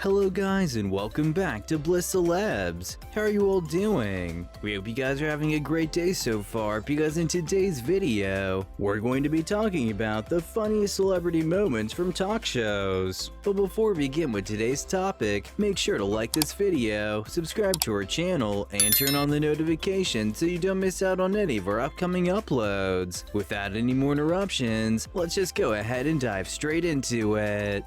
Hello guys and welcome back to Bliss Celebs. How are you all doing? We hope you guys are having a great day so far because in today's video, we're going to be talking about the funniest celebrity moments from talk shows. But before we begin with today's topic, make sure to like this video, subscribe to our channel, and turn on the notifications so you don't miss out on any of our upcoming uploads. Without any more interruptions, let's just go ahead and dive straight into it.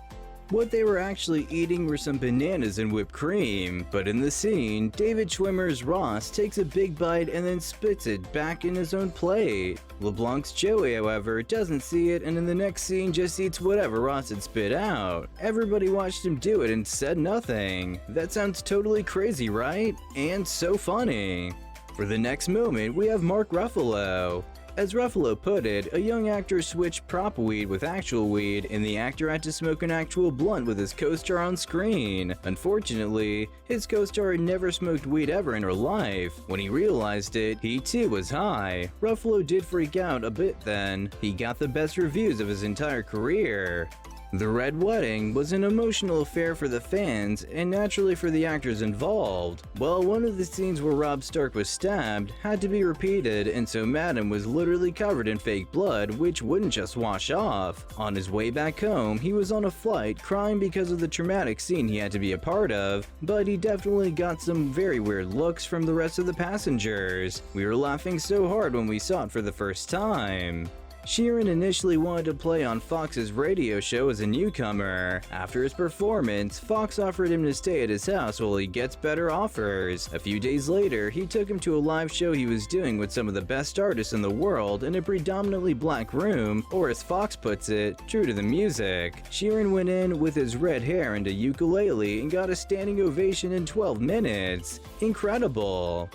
What they were actually eating were some bananas and whipped cream, but in the scene, David Schwimmer's Ross takes a big bite and then spits it back in his own plate. LeBlanc's Joey, however, doesn't see it and in the next scene just eats whatever Ross had spit out. Everybody watched him do it and said nothing. That sounds totally crazy, right? And so funny. For the next moment, we have Mark Ruffalo. As Ruffalo put it, a young actor switched prop weed with actual weed, and the actor had to smoke an actual blunt with his co-star on screen. Unfortunately, his co-star had never smoked weed ever in her life. When he realized it, he too was high. Ruffalo did freak out a bit then. He got the best reviews of his entire career. The Red Wedding was an emotional affair for the fans and naturally for the actors involved. Well, one of the scenes where Robb Stark was stabbed had to be repeated, and so Madden was literally covered in fake blood, which wouldn't just wash off. On his way back home, he was on a flight crying because of the traumatic scene he had to be a part of, but he definitely got some very weird looks from the rest of the passengers. We were laughing so hard when we saw it for the first time. Sheeran initially wanted to play on Fox's radio show as a newcomer. After his performance, Fox offered him to stay at his house while he gets better offers. A few days later, he took him to a live show he was doing with some of the best artists in the world in a predominantly black room, or as Fox puts it, true to the music. Sheeran went in with his red hair and a ukulele and got a standing ovation in 12 minutes. Incredible!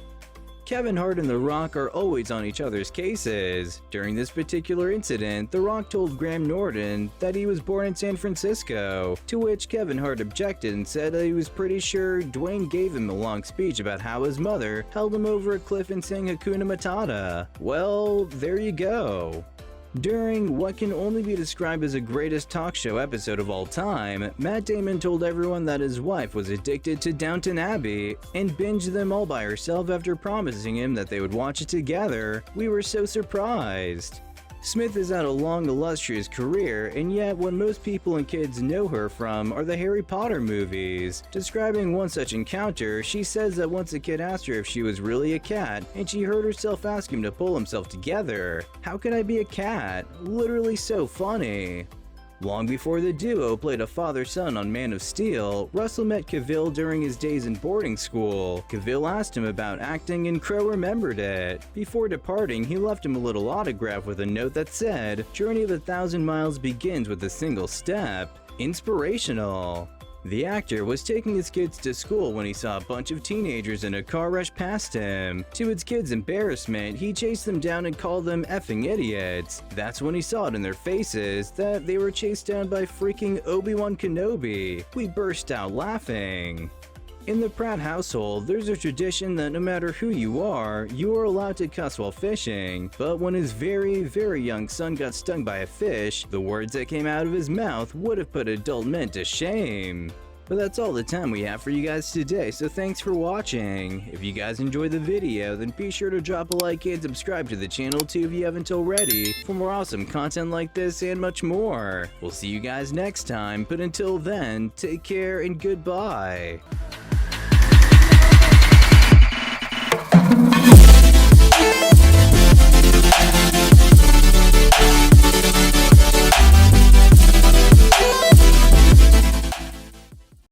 Kevin Hart and The Rock are always on each other's cases. During this particular incident, The Rock told Graham Norton that he was born in San Francisco, to which Kevin Hart objected and said that he was pretty sure Dwayne gave him a long speech about how his mother held him over a cliff and sang Hakuna Matata. Well, there you go. During what can only be described as the greatest talk show episode of all time, Matt Damon told everyone that his wife was addicted to Downton Abbey and binged them all by herself after promising him that they would watch it together. We were so surprised. Smith has had a long, illustrious career, and yet what most people and kids know her from are the Harry Potter movies. Describing one such encounter, she says that once a kid asked her if she was really a cat, and she heard herself ask him to pull himself together. How could I be a cat? Literally so funny. Long before the duo played a father-son on Man of Steel, Russell met Cavill during his days in boarding school. Cavill asked him about acting and Crowe remembered it. Before departing, he left him a little autograph with a note that said, "Journey of 1,000 miles begins with a single step." Inspirational. The actor was taking his kids to school when he saw a bunch of teenagers in a car rush past him. To his kids' embarrassment, he chased them down and called them effing idiots. That's when he saw it in their faces that they were chased down by freaking Obi-Wan Kenobi. We burst out laughing. In the Pratt household, there's a tradition that no matter who you are allowed to cuss while fishing. But when his very, very young son got stung by a fish, the words that came out of his mouth would have put adult men to shame. But that's all the time we have for you guys today, so thanks for watching. If you guys enjoyed the video, then be sure to drop a like and subscribe to the channel too if you haven't already, for more awesome content like this and much more. We'll see you guys next time, but until then, take care and goodbye.